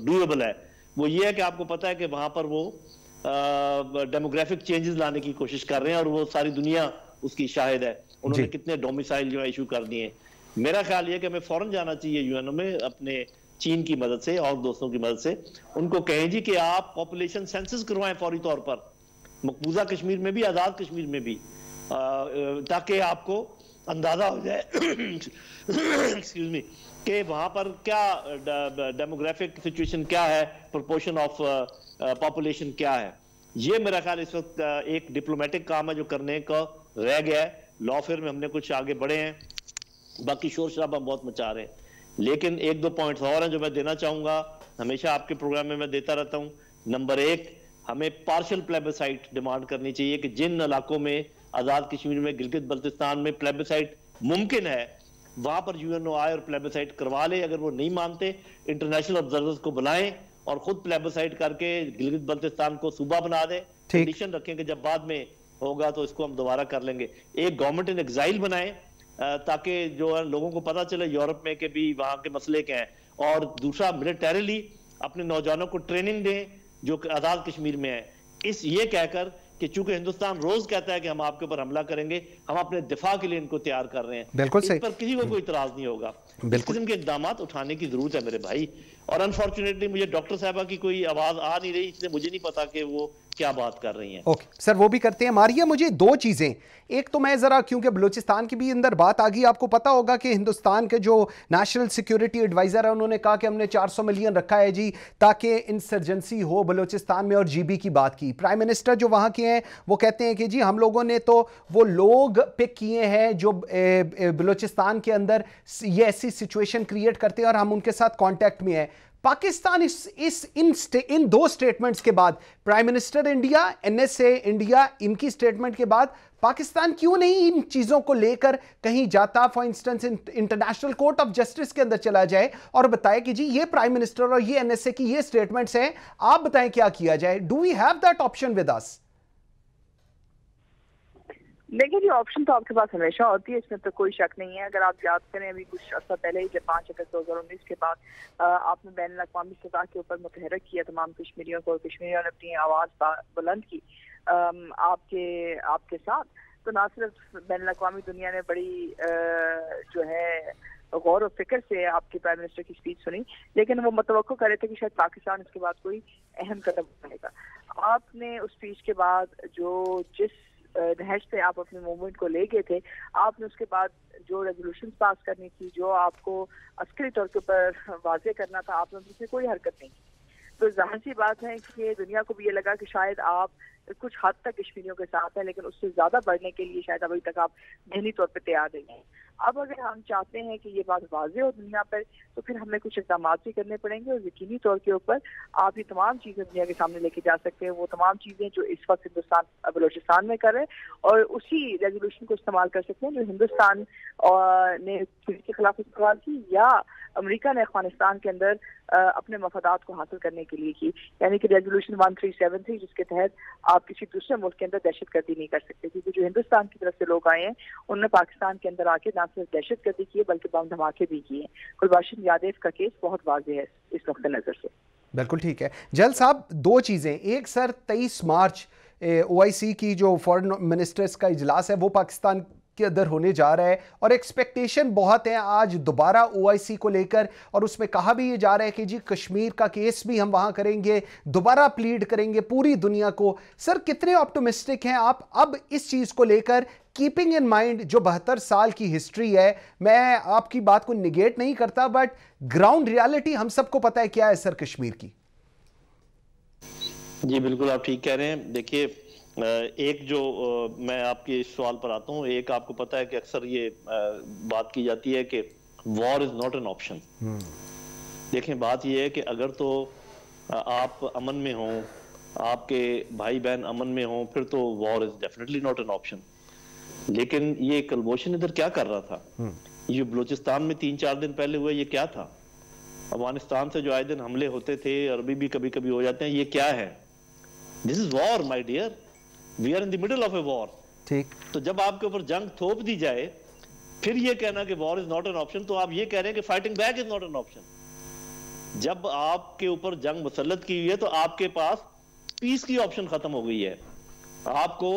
डूएबल है, वो ये है कि आपको पता है कि वहां पर वो डेमोग्राफिक चेंजेस लाने की कोशिश कर रहे हैं और वो सारी दुनिया उसकी शाहिद है। उन्होंने कितने डोमिसाइल जो है इशू कर दिए। मेरा ख्याल ये कि हमें फौरन जाना चाहिए यूएनओ में, अपने चीन की मदद से और दोस्तों की मदद से उनको कहें जी कि आप पॉपुलेशन सेंसस करवाएं फौरी तौर पर, मकबूजा कश्मीर में भी, आजाद कश्मीर में भी, ताकि आपको अंदाजा हो जाए एक्सक्यूज मी कि वहां पर क्या डेमोग्राफिक सिचुएशन क्या है, प्रोपोर्शन ऑफ पॉपुलेशन क्या है। ये मेरा ख्याल इस वक्त एक डिप्लोमेटिक काम है जो करने का रह गया है। लॉफेयर में हमने कुछ आगे बढ़े हैं, बाकी शोर शराबा बहुत मचा रहे हैं। लेकिन एक दो पॉइंट्स और हैं जो मैं देना चाहूंगा, हमेशा आपके प्रोग्राम में मैं देता रहता हूं। नंबर एक, हमें पार्शियल प्लेबिसाइट डिमांड करनी चाहिए कि जिन इलाकों में आजाद कश्मीर में, गिलगित बल्तिस्तान में प्लेबिसाइट मुमकिन है, वहां पर यूएनओ आए और प्लेबिसाइट करवा ले। अगर वो नहीं मानते, इंटरनेशनल ऑब्जर्वर्स को बुलाएं और खुद प्लेबिसाइट करके गिलगित बल्तिस्तान को सूबा बना दें। कंडीशन रखें कि जब बाद में होगा तो इसको हम दोबारा कर लेंगे। एक गवर्नमेंट इन एग्जाइल बनाएं ताकि जो लोगों को पता चले यूरोप में कि भी वहां के मसले क्या हैं। और दूसरा, मिलिटरीली अपने नौजवानों को ट्रेनिंग दें जो आजाद कश्मीर में है, इस ये कहकर कि चूंकि हिंदुस्तान रोज कहता है कि हम आपके ऊपर हमला करेंगे, हम अपने दिफा के लिए इनको तैयार कर रहे हैं। बिल्कुल सही, इस पर किसी को कोई इतराज नहीं होगा। इस किस्म के इकदाम उठाने की जरूरत है मेरे भाई। और अनफॉर्चुनेटली मुझे डॉक्टर साहबा की कोई आवाज आ नहीं रही, इसलिए मुझे नहीं पता कि वो क्या बात कर रही हैं। ओके सर, वो भी करते हैं। मारिया, मुझे दो चीजें, एक तो मैं जरा, क्योंकि बलूचिस्तान की भी अंदर बात आ गई, आपको पता होगा कि हिंदुस्तान के जो नेशनल सिक्योरिटी एडवाइजर है उन्होंने कहा कि हमने 400 मिलियन रखा है जी ताकि इंसर्जेंसी हो बलूचिस्तान में, और जीबी की बात की। प्राइम मिनिस्टर जो वहां के हैं वो कहते हैं कि जी हम लोगों ने तो वो लोग पिक किए हैं जो बलूचिस्तान के अंदर ये ऐसी सिचुएशन क्रिएट करते हैं और हम उनके साथ कॉन्टैक्ट में है। पाकिस्तान इन दो स्टेटमेंट्स के बाद, prime minister India, NSA India, इनकी स्टेटमेंट के बाद पाकिस्तान क्यों नहीं इन चीजों को लेकर कहीं जाता, for instance international court of justice के अंदर चला जाए और बताए कि जी ये प्राइम मिनिस्टर और ये एनएसए की ये स्टेटमेंट्स हैं, आप बताएं क्या किया जाए। Do we have that option with us? देखिए जी, ऑप्शन तो आपके पास हमेशा होती है, इसमें तो कोई शक नहीं है। अगर आप याद करें, अभी कुछ अर्सा पहले ही, जब 5 अगस्त 2019 के बाद आपने बैनुल अक़वामी सतह के ऊपर मुतहरक किया तमाम कश्मीरियों को, कश्मीरियों ने अपनी आवाज़ बुलंद की आपके साथ, तो ना सिर्फ बैनुल अक़वामी दुनिया ने बड़ी जो है गौर और फिक्र से आपके प्राइम मिनिस्टर की स्पीच सुनी, लेकिन वो मुतवक्को कर रहे थे कि शायद पाकिस्तान इसके बाद कोई अहम कदम उठाएगा। आपने उस स्पीच के बाद जिस नहज पे आप अपने मूवमेंट को ले गए थे, आपने उसके बाद जो रेजोल्यूशन पास करनी थी, जो आपको अस्करी तौर के ऊपर वाजे करना था, आपने उसमें कोई हरकत नहीं की। तो जाहिर सी बात है कि दुनिया को भी ये लगा कि शायद आप कुछ हद तक कश्मीरियों के साथ हैं, लेकिन उससे ज्यादा बढ़ने के लिए शायद अभी तक आप ज़हनी तौर पर तैयार नहीं हैं। अब अगर हम चाहते हैं कि ये बात वाज़ेह हो दुनिया पर, तो फिर हमें कुछ इक़दाम भी करने पड़ेंगे और यकीनी तौर के ऊपर आप ये तमाम चीज़ें दुनिया के सामने लेके जा सकते हैं, वो तमाम चीज़ें जो इस वक्त हिंदुस्तान बलूचिस्तान में कर रहे हैं, और उसी रेजोल्यूशन को इस्तेमाल कर सकते हैं जो हिंदुस्तान ने के खिलाफ इस्तेमाल की, या अमेरिका ने अफगानिस्तान के अंदर अपने मफादात को हासिल करने के लिए की, यानी कि रेजोल्यूशन 1373, जिसके तहत आप किसी दूसरे मुल्क के अंदर दहशतगर्दी नहीं कर सकते। क्योंकि जो हिंदुस्तान की तरफ से लोग आए हैं, उन्होंने पाकिस्तान के अंदर आके ना सिर्फ दहशतगर्दी की है बल्कि बम धमाके भी किए। कुलभूषण यादव का केस बहुत वाज़ेह है इस वक्त नजर से। बिल्कुल ठीक है जल साहब, दो चीजें, एक सर 23 मार्च OIC की जो फॉरेन मिनिस्टर्स का इजलास है वो पाकिस्तान के अंदर होने जा रहा है और एक्सपेक्टेशन बहुत है आज दोबारा OIC को लेकर, और उसमें कहा भी ये जा रहा है कि जी कश्मीर का केस भी हम वहां करेंगे, दोबारा प्लीड करेंगे पूरी दुनिया को। सर कितने ऑप्टिमिस्टिक हैं आप अब इस चीज को लेकर, कीपिंग इन माइंड जो 72 साल की हिस्ट्री है? मैं आपकी बात को निगेट नहीं करता, बट ग्राउंड रियलिटी हम सबको पता है क्या है सर कश्मीर की। जी बिल्कुल, आप ठीक कह रहे हैं। देखिए, एक जो मैं आपके इस सवाल पर आता हूँ, एक आपको पता है कि अक्सर ये बात की जाती है कि war is not an option. देखें, बात ये है कि अगर तो आप अमन में हो, आपके भाई बहन अमन में हो, फिर तो war is definitely not an option. लेकिन ये कुलभूषण इधर क्या कर रहा था? ये बलूचिस्तान में 3-4 दिन पहले हुआ, ये क्या था? अफगानिस्तान से जो आए दिन हमले होते थे, अरबी भी कभी कभी हो जाते हैं, ये क्या है? This is war my dear, we are in the middle of a war. ठीक, तो जब आपके ऊपर जंग थोप दी जाए फिर ये कहना कि war is not an option, तो आप ये कह रहे हैं कि fighting back is not an option. जब आपके ऊपर जंग मुसल्लत की हुई है तो आपके पास पीस की ऑप्शन खत्म हो गई है। आपको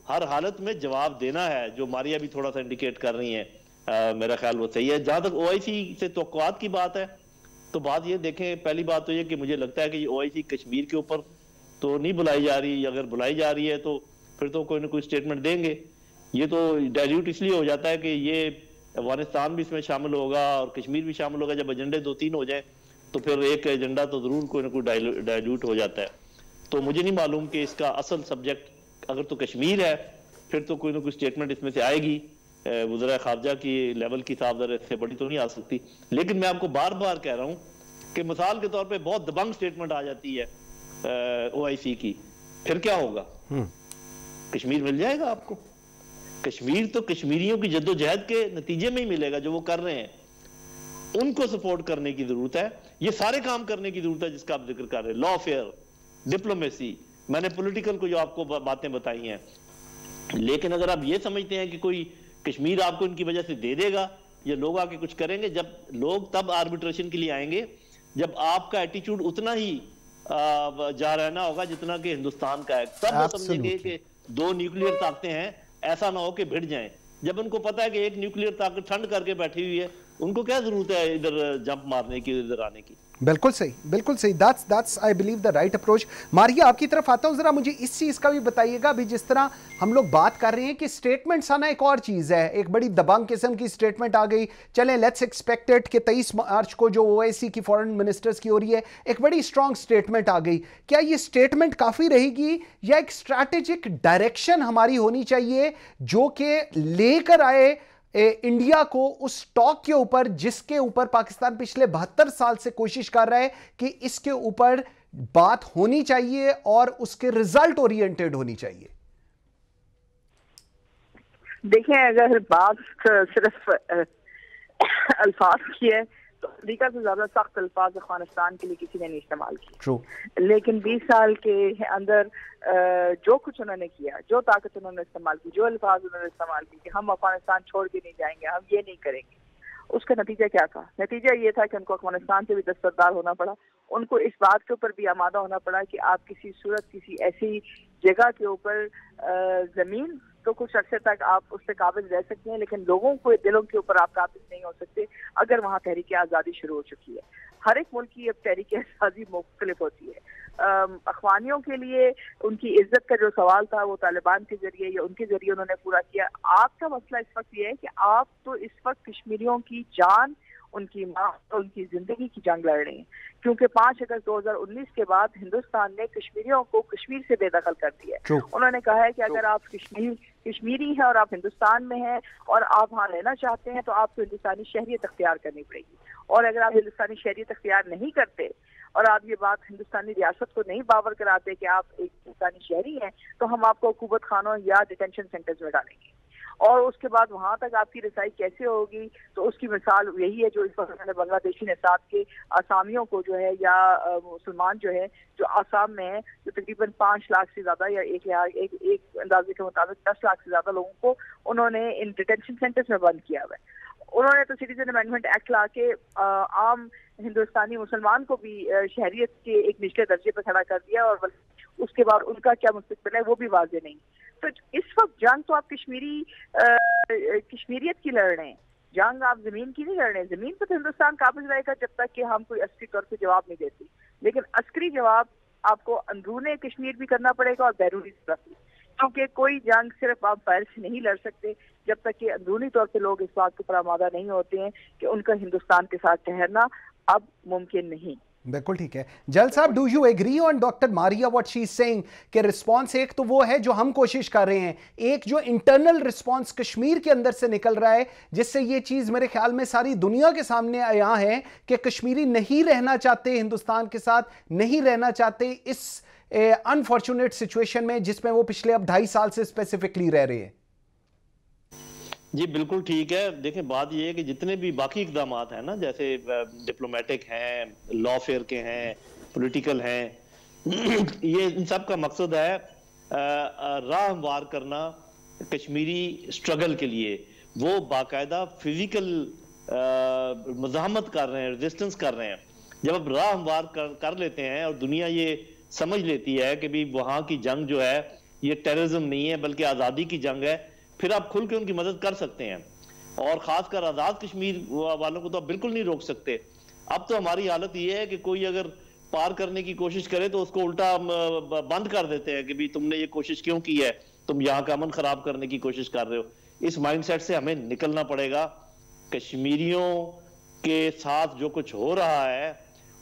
हर हालत में जवाब देना है, जो मारिया भी थोड़ा सा इंडिकेट कर रही है, मेरा ख्याल वो सही है। जहां तक ओआईसी से तवक्कुआत की बात है, तो बात ये देखें, पहली बात तो ये कि मुझे लगता है कि ओआईसी कश्मीर के ऊपर तो नहीं बुलाई जा रही, अगर बुलाई जा रही है तो फिर तो कोई ना कोई स्टेटमेंट देंगे। ये तो डाइल्यूट इसलिए हो जाता है कि ये अफगानिस्तान भी इसमें शामिल होगा और कश्मीर भी शामिल होगा। जब एजेंडे 2-3 हो जाए तो फिर एक एजेंडा तो जरूर कोई ना कोई डाइल्यूट हो जाता है। तो मुझे नहीं मालूम कि इसका असल सब्जेक्ट अगर तो कश्मीर है, फिर तो कोई ना कोई स्टेटमेंट इसमें से आएगी। वज़ीर ख़ारजा की लेवल की साहब इससे बड़ी तो नहीं आ सकती। लेकिन मैं आपको बार बार कह रहा हूँ कि मिसाल के तौर पे बहुत दबंग स्टेटमेंट आ जाती है ओआईसी की, फिर क्या होगा? कश्मीर मिल जाएगा आपको? कश्मीर तो कश्मीरियों की जद्दोजहद के नतीजे में ही मिलेगा, जो वो कर रहे हैं। उनको सपोर्ट करने की जरूरत है, ये सारे काम करने की जरूरत है जिसका आप जिक्र कर रहे हैं, लॉफेयर, डिप्लोमेसी, मैंने पॉलिटिकल को जो आपको बातें बताई हैं। लेकिन अगर आप ये समझते हैं कि कोई कश्मीर आपको इनकी वजह से दे देगा या लोग आके कुछ करेंगे, जब लोग तब आर्बिट्रेशन के लिए आएंगे जब आपका एटीट्यूड उतना ही जा रहना होगा जितना कि हिंदुस्तान का है। तब वो समझेंगे कि 2 न्यूक्लियर ताकतें हैं, ऐसा ना हो कि भिड़ जाएं। जब उनको पता है कि एक न्यूक्लियर ताकत ठंड करके बैठी हुई है, उनको क्या जरूरत है इधर जंप मारने की, इधर आने की? बिल्कुल सही, बिल्कुल सही। That's I believe the right approach. Maria, आपकी तरफ आता हूं, जरा मुझे इस चीज का भी बताइएगा। अभी जिस तरह हम लोग बात कर रहे हैं कि स्टेटमेंट्स आना एक और चीज है, एक बड़ी दबंग किस्म की स्टेटमेंट आ गई। चलें, लेट्स एक्सपेक्ट इट कि 23 मार्च को जो ओआईसी की फॉरेन मिनिस्टर्स की हो रही है, एक बड़ी स्ट्रांग स्टेटमेंट आ गई। क्या ये स्टेटमेंट काफी रहेगी या एक स्ट्रैटेजिक डायरेक्शन हमारी होनी चाहिए जो कि लेकर आए इंडिया को उस टॉक के ऊपर जिसके ऊपर पाकिस्तान पिछले 72 साल से कोशिश कर रहा है कि इसके ऊपर बात होनी चाहिए और उसके रिजल्ट ओरिएंटेड होनी चाहिए? देखें, अगर बात सिर्फ अल्फाज की है तो अमेरिका से ज्यादा सख्त अल्फाज अफगानिस्तान के लिए किसी ने नहीं इस्तेमाल किए। लेकिन 20 साल के अंदर जो कुछ उन्होंने किया, जो ताकत उन्होंने इस्तेमाल की, जो अल्फाज उन्होंने इस्तेमाल की कि हम अफगानिस्तान छोड़ के नहीं जाएंगे, हम ये नहीं करेंगे, उसका नतीजा क्या था? नतीजा ये था कि उनको अफगानिस्तान से भी दस्तबरदार होना पड़ा। उनको इस बात के ऊपर भी आमादा होना पड़ा कि आप किसी सूरत किसी ऐसी जगह के ऊपर जमीन तो कुछ अर्से तक आप उससे काबिज रह सकते हैं, लेकिन लोगों को दिलों के ऊपर आप काबिज नहीं हो सकते अगर वहाँ तहरीक आज़ादी शुरू हो चुकी है। हर एक मुल्क की अब तहरीक आज़ादी मुख्तलिफ होती है। अफगानियों के लिए उनकी इज्जत का जो सवाल था वो तालिबान के जरिए या उनके जरिए उन्होंने पूरा किया। आपका मसला इस वक्त ये है कि आप तो इस वक्त कश्मीरियों की जान, उनकी माँ और उनकी जिंदगी की जंग लड़ रहे हैं, क्योंकि 5 अगस्त 2019 के बाद हिंदुस्तान ने कश्मीरियों को कश्मीर से बेदखल कर दिया है। उन्होंने कहा है कि अगर आप कश्मीरी हैं और आप हिंदुस्तान में हैं और आप वहाँ रहना चाहते हैं तो आपको हिंदुस्तानी शहरियत अख्तियार करनी पड़ेगी। और अगर आप हिंदुस्तानी शहरियत अख्तियार नहीं करते और आप ये बात हिंदुस्तानी रियासत को नहीं बावर कराते कि आप एक हिंदुस्तानी शहरी हैं, तो हम आपको हुकूमत खानों या डिटेंशन सेंटर्स में डालेंगे। और उसके बाद वहां तक आपकी रसाई कैसे होगी, तो उसकी मिसाल यही है जो इस वक्त मैंने बांग्लादेशी निसाब के आसामियों को जो है या मुसलमान जो है जो आसाम में है, जो तकरीबन 5 लाख से ज्यादा या एक अंदाजे के मुताबिक 10 लाख से ज्यादा लोगों को उन्होंने इन डिटेंशन सेंटर्स में बंद किया हुआ है। उन्होंने तो सिटीजन अमेंडमेंट एक्ट ला के आम हिंदुस्तानी मुसलमान को भी शहरियत के एक निचले दर्जे पर खड़ा कर दिया, और उसके बाद उनका क्या मुस्तकबिल है वो भी वाज़ेह नहीं। तो इस वक्त जंग तो आप कश्मीरियत की लड़ रहे हैं, जंग आप जमीन की नहीं लड़ रहे हैं। जमीन पर तो हिंदुस्तान काबिज रहेगा जब तक कि हम कोई अस्करी तौर पर जवाब नहीं देते, लेकिन अस्करी जवाब आपको अंदरूने कश्मीर भी करना पड़ेगा और बैरूनी तरफ भी, क्योंकि कोई जंग सिर्फ आप फायर से नहीं लड़ सकते जब तक कि अंदरूनी तौर पे लोग इस बात के ऊपर आमादा नहीं होते हैं कि उनका हिंदुस्तान के साथ ठहरना अब मुमकिन नहीं। बिल्कुल ठीक है। जल साहब, do you agree on doctor Maria what she is saying कि रिस्पांस एक तो वो है जो हम कोशिश कर रहे हैं, एक जो इंटरनल रिस्पांस कश्मीर के अंदर से निकल रहा है, जिससे ये चीज मेरे ख्याल में सारी दुनिया के सामने आया है कि कश्मीरी नहीं रहना चाहते हिंदुस्तान के साथ, नहीं रहना चाहते इस अनफॉर्चुनेट सिचुएशन में जिसमें वो पिछले अब 2.5 साल से स्पेसिफिकली रह रहे हैं। जी बिल्कुल ठीक है। देखें, बात ये है कि जितने भी बाकी इकदाम हैं ना, जैसे डिप्लोमेटिक हैं, लॉफेयर के हैं, पॉलिटिकल हैं, ये इन सब का मकसद है राह हमवार करना कश्मीरी स्ट्रगल के लिए। वो बाकायदा फिजिकल मज़ाहमत कर रहे हैं, रेजिस्टेंस कर रहे हैं। जब आप राह हमवार कर लेते हैं और दुनिया ये समझ लेती है कि भी वहाँ की जंग जो है ये टेररिज्म नहीं है बल्कि आज़ादी की जंग है, फिर आप खुल के उनकी मदद कर सकते हैं। और ख़ासकर आज़ाद कश्मीर वालों को तो आप बिल्कुल नहीं रोक सकते। अब तो हमारी हालत ये है कि कोई अगर पार करने की कोशिश करे तो उसको उल्टा बंद कर देते हैं कि भी तुमने ये कोशिश क्यों की है, तुम यहाँ का अमन खराब करने की कोशिश कर रहे हो। इस माइंडसेट से हमें निकलना पड़ेगा। कश्मीरियों के साथ जो कुछ हो रहा है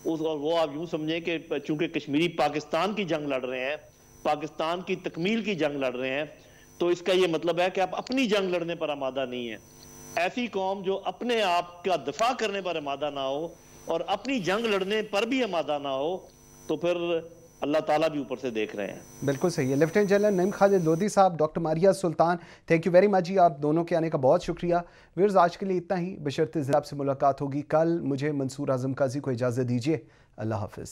और वो आप यूं समझें कि चूंकि कश्मीरी पाकिस्तान की जंग लड़ रहे हैं, पाकिस्तान की तकमील की जंग लड़ रहे हैं, तो इसका ये मतलब है कि आप अपनी जंग लड़ने पर आमादा नहीं है। ऐसी कौम जो अपने आप का दिफा करने पर आमादा ना हो और अपनी जंग लड़ने पर भी आमादा ना हो, तो फिर अल्लाह ताला भी ऊपर से देख रहे हैं। बिल्कुल सही है। लेफ्टिनेंट जनरल नईम खालिद लोधी साहब, doctor Maria Sultan, thank you very much जी, आप दोनों के आने का बहुत शुक्रिया। व्यूअर्स, आज के लिए इतना ही। बशर्ते आपसे मुलाकात होगी कल। मुझे मंसूर आजम काजी को इजाज़त दीजिए। अल्लाह हाफिज़।